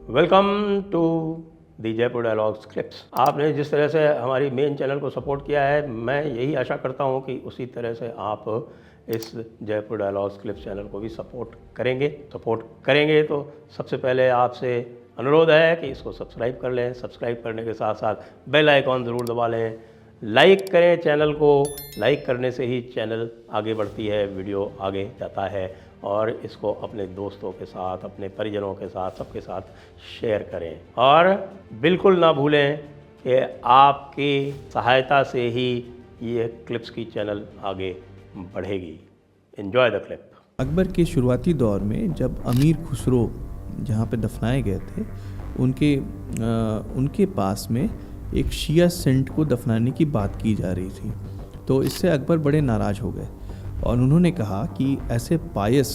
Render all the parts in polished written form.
Welcome to the Jaipur dialogues clips. आपने जिस तरह से हमारी मेन चैनल को सपोर्ट किया है, मैं यही आशा करता हूं कि उसी तरह से आप इस जयपुर डायलॉग्स क्लिप्स चैनल को भी सपोर्ट करेंगे तो सबसे पहले आपसे अनुरोध है कि इसको सब्सक्राइब कर लें। सब्सक्राइब करने के साथ साथ बेल आइकॉन ज़रूर दबा लें। लाइक करें चैनल को। लाइक करने से ही चैनल आगे बढ़ती है, वीडियो आगे जाता है। और इसको अपने दोस्तों के साथ, अपने परिजनों के साथ, सबके साथ शेयर करें। और बिल्कुल ना भूलें कि आपकी सहायता से ही ये क्लिप्स की चैनल आगे बढ़ेगी। Enjoy the clip. अकबर के शुरुआती दौर में जब अमीर खुसरो जहाँ पे दफनाए गए थे, उनके पास में एक शिया सेंट को दफनाने की बात की जा रही थी। तो इससे अकबर बड़े नाराज़ हो गए और उन्होंने कहा कि ऐसे पायस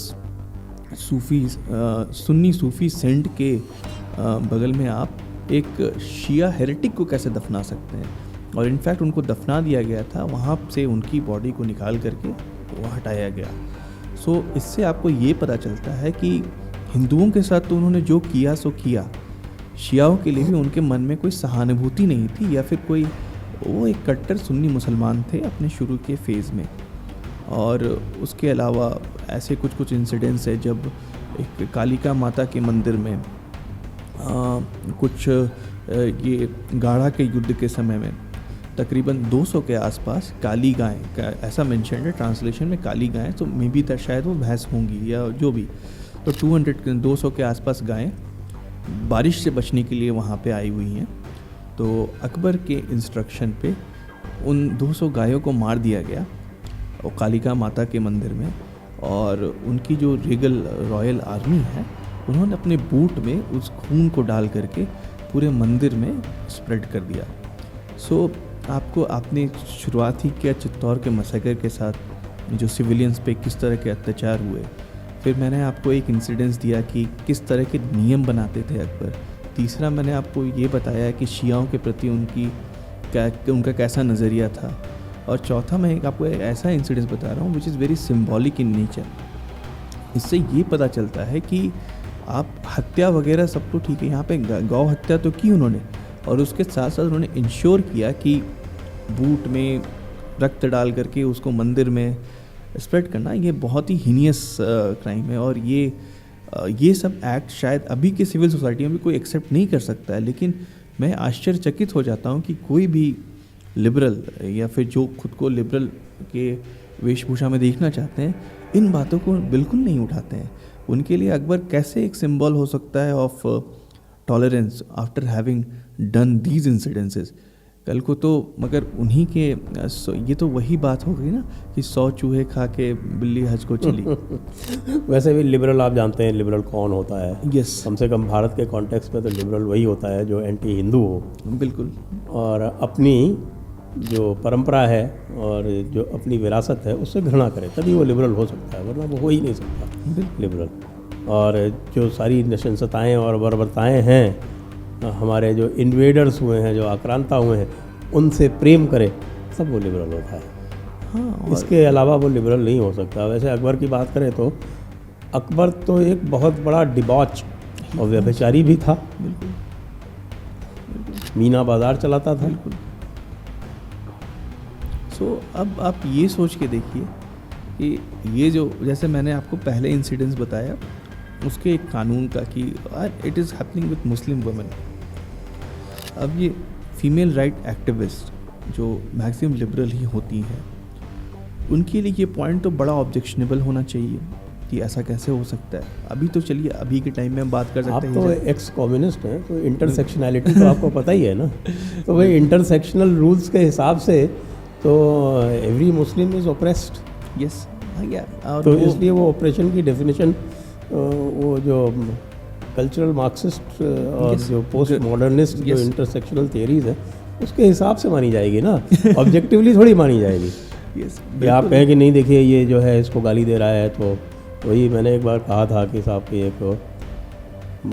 सुन्नी सूफ़ी सेंट के बगल में आप एक शिया हेरेटिक को कैसे दफना सकते हैं। और इनफैक्ट उनको दफना दिया गया था, वहाँ से उनकी बॉडी को निकाल करके वो हटाया गया। सो इससे आपको ये पता चलता है कि हिंदुओं के साथ तो उन्होंने जो किया सो किया, शियाओं के लिए भी उनके मन में कोई सहानुभूति नहीं थी, या फिर वो एक कट्टर सुन्नी मुसलमान थे अपने शुरू के फेज़ में। और उसके अलावा ऐसे कुछ इंसिडेंट्स है जब एक कालिका माता के मंदिर में ये गाढ़ा के युद्ध के समय में तकरीबन 200 के आसपास काली गायें, ऐसा मेंशन है ट्रांसलेशन में काली गायें, तो मे बी शायद वो भैंस होंगी या जो भी, तो 200 के आसपास गायें बारिश से बचने के लिए वहाँ पे आई हुई हैं। तो अकबर के इंस्ट्रक्शन पे उन 200 गायों को मार दिया गया और कालिका माता के मंदिर में। और उनकी जो रीगल रॉयल आर्मी है, उन्होंने अपने बूट में उस खून को डाल करके पूरे मंदिर में स्प्रेड कर दिया। सो आपने शुरुआत ही किया चित्तौड़ के मसकर के साथ, जो सिविलियंस पे किस तरह के अत्याचार हुए। फिर मैंने आपको एक इंसिडेंस दिया कि किस तरह के नियम बनाते थे अकबर। तीसरा मैंने आपको ये बताया कि शियाओं के प्रति उनका कैसा नज़रिया था। और चौथा मैं आपको ऐसा इंसिडेंस बता रहा हूँ which is very symbolic in nature. इससे ये पता चलता है कि आप हत्या वगैरह सब तो ठीक है, यहाँ पे गौ हत्या तो की उन्होंने, और उसके साथ साथ उन्होंने इंश्योर किया कि बूट में रक्त डाल करके उसको मंदिर में स्प्रेड करना ये बहुत ही हीनियस क्राइम है। और ये सब एक्ट शायद अभी के सिविल सोसाइटी में भी कोई एक्सेप्ट नहीं कर सकता है। लेकिन मैं आश्चर्यचकित हो जाता हूँ कि कोई भी लिबरल या फिर जो खुद को लिबरल के वेशभूषा में देखना चाहते हैं, इन बातों को बिल्कुल नहीं उठाते हैं। उनके लिए अकबर कैसे एक सिंबल हो सकता है of tolerance after having done these incidences. कल को तो मगर उन्हीं के ये तो वही बात हो गई ना कि 100 चूहे खा के बिल्ली हज को चली। वैसे भी लिबरल, आप जानते हैं लिबरल कौन होता है। यस, कम से कम भारत के कॉन्टेक्स्ट में तो लिबरल वही होता है जो एंटी हिंदू हो, बिल्कुल, और अपनी जो परंपरा है और जो अपनी विरासत है उससे घृणा करे, तभी वो लिबरल हो सकता है, वरना वो हो ही नहीं सकता लिबरल। और जो सारी नशंसताएँ और बर्बरताएँ हैं, हमारे जो इन्वेडर्स हुए हैं, जो आक्रांता हुए हैं, उनसे प्रेम करे, सब वो लिबरल होता है। हाँ, इसके अलावा वो लिबरल नहीं हो सकता। वैसे अकबर की बात करें तो अकबर तो एक बहुत बड़ा डिबॉच और व्यभिचारी भी था। बिल्कुल, मीना बाजार चलाता था। बिल्कुल। सो अब आप ये सोच के देखिए कि ये जो, जैसे मैंने आपको पहले इंसिडेंस बताया उसके एक कानून का कि it is happening with Muslim women. अब ये फीमेल राइट एक्टिविस्ट जो मैक्सिमम लिबरल ही होती हैं, उनके लिए ये पॉइंट तो बड़ा ऑब्जेक्शनेबल होना चाहिए कि ऐसा कैसे हो सकता है। अभी तो चलिए अभी के टाइम में हम बात कर सकते हैं, आप तो एक्स कम्युनिस्ट हैं, तो इंटरसेक्शनैलिटी तो आपको पता ही है ना। तो भाई इंटरसेक्शनल रूल्स के हिसाब से तो every Muslim is oppressed. Yes, तो इसलिए वो ऑपरेशन की डेफिनेशन वो जो कल्चरल मार्क्सिस्ट और जो पोस्ट मॉडर्निस्ट जो इंटरसेक्शनल थियरीज है उसके हिसाब से मानी जाएगी ना, ऑब्जेक्टिवली थोड़ी मानी जाएगी। yes, आप कहें कि नहीं देखिए ये जो है इसको गाली दे रहा है, तो वही मैंने एक बार कहा था कि साहब की एक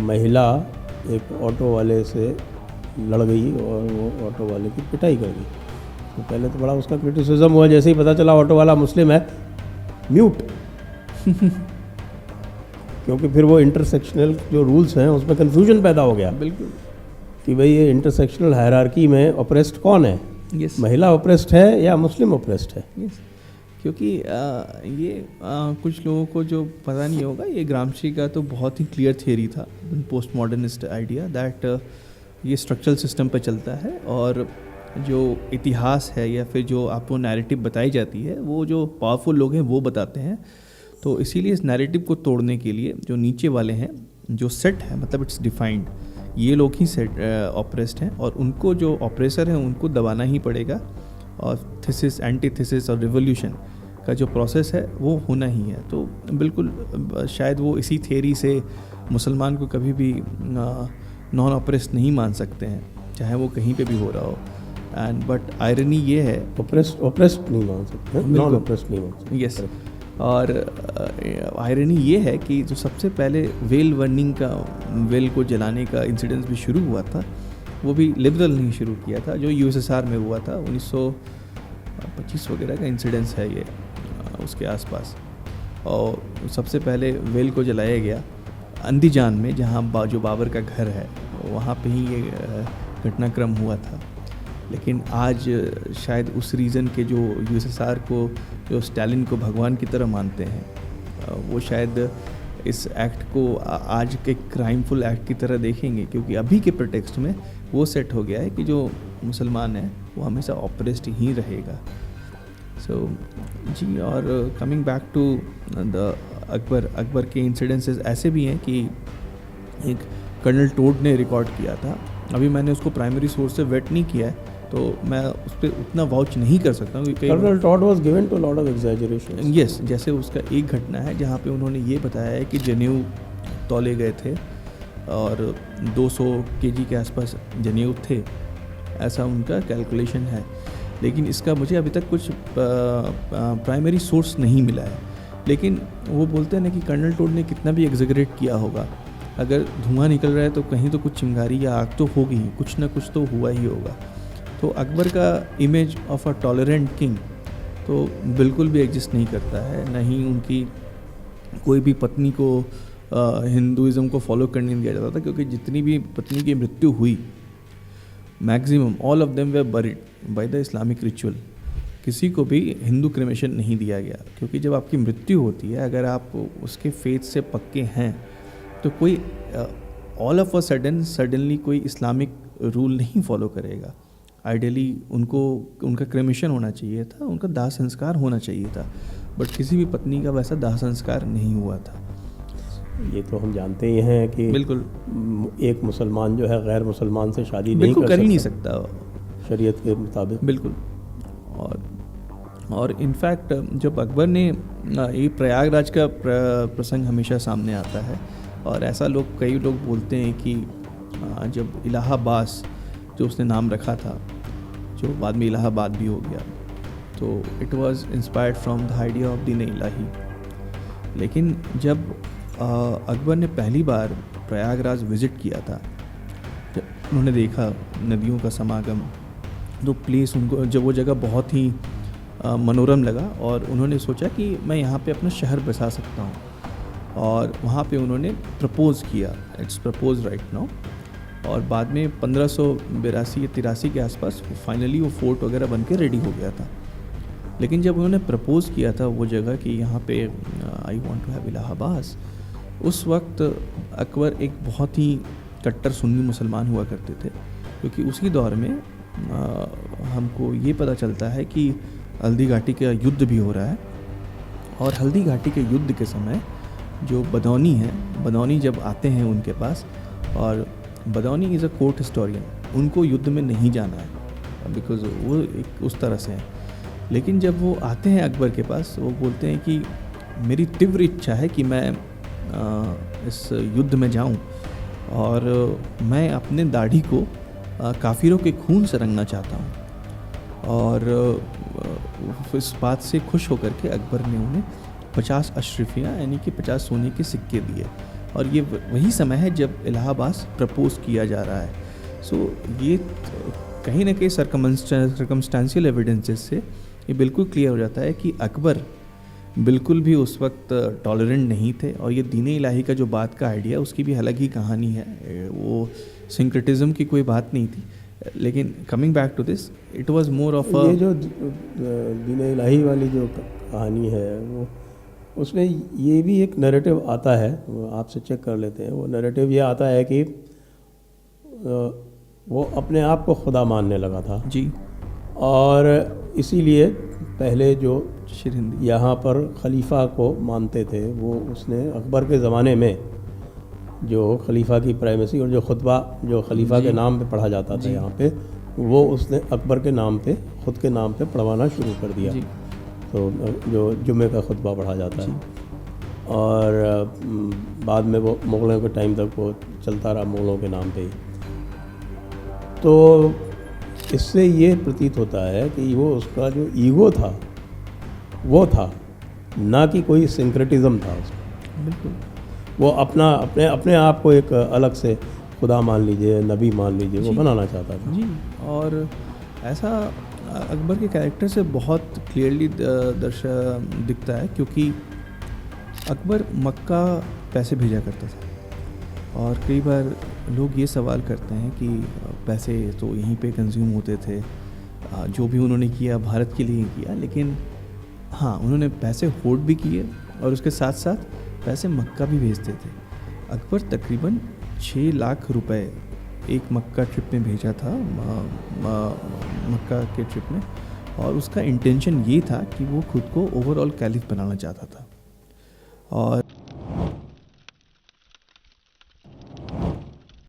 महिला एक ऑटो वाले से लड़ गई और वो ऑटो वाले की पिटाई कर दी। तो पहले तो बड़ा उसका क्रिटिसिज्म हुआ, जैसे ही पता चला ऑटो वाला मुस्लिम है, म्यूट। क्योंकि फिर वो इंटरसेक्शनल जो रूल्स हैं उसमें कन्फ्यूजन पैदा हो गया बिल्कुल। कि भाई ये इंटरसेक्शनल हायरार्की में ऑप्रेस्ड कौन है, यस महिला ऑप्रेस्ड है या मुस्लिम ऑप्रेस्ड है। यस, क्योंकि ये कुछ लोगों को जो पता नहीं होगा, ये ग्रामशी का तो बहुत ही क्लियर थियरी था, पोस्ट मॉडर्निस्ट आइडिया, दैट ये स्ट्रक्चरल सिस्टम पर चलता है और जो इतिहास है या फिर जो आपको नैरेटिव बताई जाती है वो जो पावरफुल लोग हैं वो बताते हैं। तो इसीलिए इस नैरेटिव को तोड़ने के लिए जो नीचे वाले हैं, जो सेट है, मतलब इट्स डिफाइंड, ये लोग ही सेट ऑप्रेस्ड हैं और उनको जो ऑप्रेसर हैं उनको दबाना ही पड़ेगा। और थीसिस, एंटीथीसिस और रिवोल्यूशन का जो प्रोसेस है वो होना ही है। तो बिल्कुल शायद वो इसी थियरी से मुसलमान को कभी भी नॉन ऑप्रेस्ड नहीं मान सकते हैं, चाहे वो कहीं पे भी हो रहा हो। एंड बट आयरनी ये है, ऑप्रेस्ड नहीं मान सकते, नॉन ऑप्रेस्ड नहीं मान सकते। यस, और आयरनी ये है कि जो सबसे पहले वेल बर्निंग का, वेल को जलाने का इंसिडेंस भी शुरू हुआ था, वो भी लिबरल नहीं शुरू किया था, जो यूएसएसआर में हुआ था 1925 वगैरह का इंसिडेंस है ये, उसके आसपास। और सबसे पहले वेल को जलाया गया अंदीजान में, जहाँ जो बाबर का घर है वहाँ पे ही ये घटनाक्रम हुआ था। लेकिन आज शायद उस रीज़न के जो यूएसएसआर को, जो स्टालिन को भगवान की तरह मानते हैं, वो शायद इस एक्ट को आज के क्राइमफुल एक्ट की तरह देखेंगे, क्योंकि अभी के प्रोटेक्स्ट में वो सेट हो गया है कि जो मुसलमान है वो हमेशा ऑप्रेस्ड ही रहेगा। सो जी, और coming back to the Akbar के इंसिडेंसेस ऐसे भी हैं कि एक कर्नल टोड ने रिकॉर्ड किया था। अभी मैंने उसको प्राइमरी सोर्स से वेट नहीं किया है, तो मैं उस पर उतना वाउच नहीं कर सकता हूँ। Colonel Tod was given to lot of exaggeration. Yes, जैसे उसका एक घटना है जहाँ पे उन्होंने ये बताया है कि जनेऊ तौले गए थे और 200 केजी के आसपास जनेऊ थे, ऐसा उनका कैलकुलेशन है। लेकिन इसका मुझे अभी तक कुछ प्राइमरी सोर्स नहीं मिला है। लेकिन वो बोलते हैं ना कि कर्नल टोड ने कितना भी एग्जैगरेट किया होगा, अगर धुआं निकल रहा है तो कहीं तो कुछ चिंगारी या आग तो होगी ही, कुछ ना कुछ तो हुआ ही होगा। तो अकबर का image of a tolerant king तो बिल्कुल भी एग्जिस्ट नहीं करता है, ना ही उनकी कोई भी पत्नी को हिंदुज़म को फॉलो करने नहीं दिया जाता था, क्योंकि जितनी भी पत्नी की मृत्यु हुई, maximum all of them way buried by the Islamic ritual. किसी को भी हिंदू क्रेमेशन नहीं दिया गया, क्योंकि जब आपकी मृत्यु होती है, अगर आप उसके फेथ से पक्के हैं, तो कोई ऑल ऑफ अ सडनली कोई इस्लामिक रूल नहीं फॉलो करेगा। आइडियली उनको उनका क्रेमेशन होना चाहिए था, उनका दाह संस्कार होना चाहिए था, बट किसी भी पत्नी का वैसा दाह संस्कार नहीं हुआ था। ये तो हम जानते ही हैं कि बिल्कुल एक मुसलमान जो है गैर मुसलमान से शादी नहीं बिल्कुल कर ही नहीं सकता सकता शरीयत के मुताबिक। बिल्कुल। और इनफैक्ट जब अकबर ने ये प्रयागराज का प्रसंग हमेशा सामने आता है, और ऐसा कई लोग बोलते हैं कि जब इलाहाबाद जो उसने नाम रखा था, जो बाद में इलाहाबाद भी हो गया, तो it was inspired from the idea of दीन इलाही। लेकिन जब अकबर ने पहली बार प्रयागराज विज़िट किया था, जब उन्होंने देखा नदियों का समागम, तो प्लेस उनको, जब वो जगह बहुत ही मनोरम लगा, और उन्होंने सोचा कि मैं यहाँ पे अपना शहर बसा सकता हूँ, और वहाँ पे उन्होंने प्रपोज़ किया, इट्स प्रपोज राइट नाउ। और बाद में 1582 या 83 के आसपास फाइनली वो फोर्ट वगैरह बन के रेडी हो गया था। लेकिन जब उन्होंने प्रपोज़ किया था वो जगह कि यहाँ पे I want to have Allahabad, उस वक्त अकबर एक बहुत ही कट्टर सुन्नी मुसलमान हुआ करते थे, क्योंकि उसी दौर में हमको ये पता चलता है कि हल्दी घाटी का युद्ध भी हो रहा है। और हल्दी घाटी के युद्ध के समय जो बदौनी है, बदौनी जब आते हैं उनके पास, और बदौनी इज़ अ कोर्ट हिस्टोरियन, उनको युद्ध में नहीं जाना है बिकॉज वो एक उस तरह से हैं। लेकिन जब वो आते हैं अकबर के पास, वो बोलते हैं कि मेरी तीव्र इच्छा है कि मैं इस युद्ध में जाऊं, और मैं अपने दाढ़ी को काफिरों के खून से रंगना चाहता हूं। और इस बात से खुश होकर के अकबर ने उन्हें 50 अशरफियाँ यानी कि 50 सोने के सिक्के दिए, और ये वही समय है जब इलाहाबाद प्रपोज किया जा रहा है। सो ये कहीं ना कहीं सर्कमस्टेंशियल एविडेंसेस से ये बिल्कुल क्लियर हो जाता है कि अकबर बिल्कुल भी उस वक्त टॉलरेंट नहीं थे, और ये दीन इलाही का जो बात का आइडिया, उसकी भी अलग ही कहानी है। वो सिंक्रेटिज्म की कोई बात नहीं थी। लेकिन coming back to this, it was more of ये जो दीन इलाही वाली जो कहानी है, वो उसमें ये भी एक नैरेटिव आता है, वो आपसे चेक कर लेते हैं। वो नैरेटिव ये आता है कि वो अपने आप को खुदा मानने लगा था जी, और इसीलिए पहले जो शिरहिंदी, यहाँ पर खलीफा को मानते थे, वो उसने अकबर के ज़माने में जो खलीफा की प्राइमेसी और जो खुतबा जो खलीफा के नाम पे पढ़ा जाता था यहाँ पे, वो उसने अकबर के नाम पे, ख़ुद के नाम पे पढ़वाना शुरू कर दिया। जी, तो जो जुम्मे का खुतबा पढ़ा जाता है, और बाद में वो मुग़लों के टाइम तक वो चलता रहा मुग़लों के नाम पे ही। तो इससे ये प्रतीत होता है कि वो उसका जो ईगो था वो था, ना कि कोई सिंक्रेटिज़म था उसका। बिल्कुल। वो अपने आप को एक अलग से खुदा मान लीजिए, नबी मान लीजिए, वो बनाना चाहता था। जी, और ऐसा अकबर के कैरेक्टर से बहुत क्लियरली दिखता है, क्योंकि अकबर मक्का पैसे भेजा करता था, और कई बार लोग ये सवाल करते हैं कि पैसे तो यहीं पे कंज्यूम होते थे, जो भी उन्होंने किया भारत के लिए किया, लेकिन हाँ, उन्होंने पैसे होल्ड भी किए और उसके साथ साथ पैसे मक्का भी भेजते थे। अकबर तकरीबन 6 लाख रुपए एक मक्का ट्रिप में भेजा था, मक्का के ट्रिप में, और उसका इंटेंशन ये था कि वो खुद को ओवरऑल कैलिफ बनाना चाहता था। और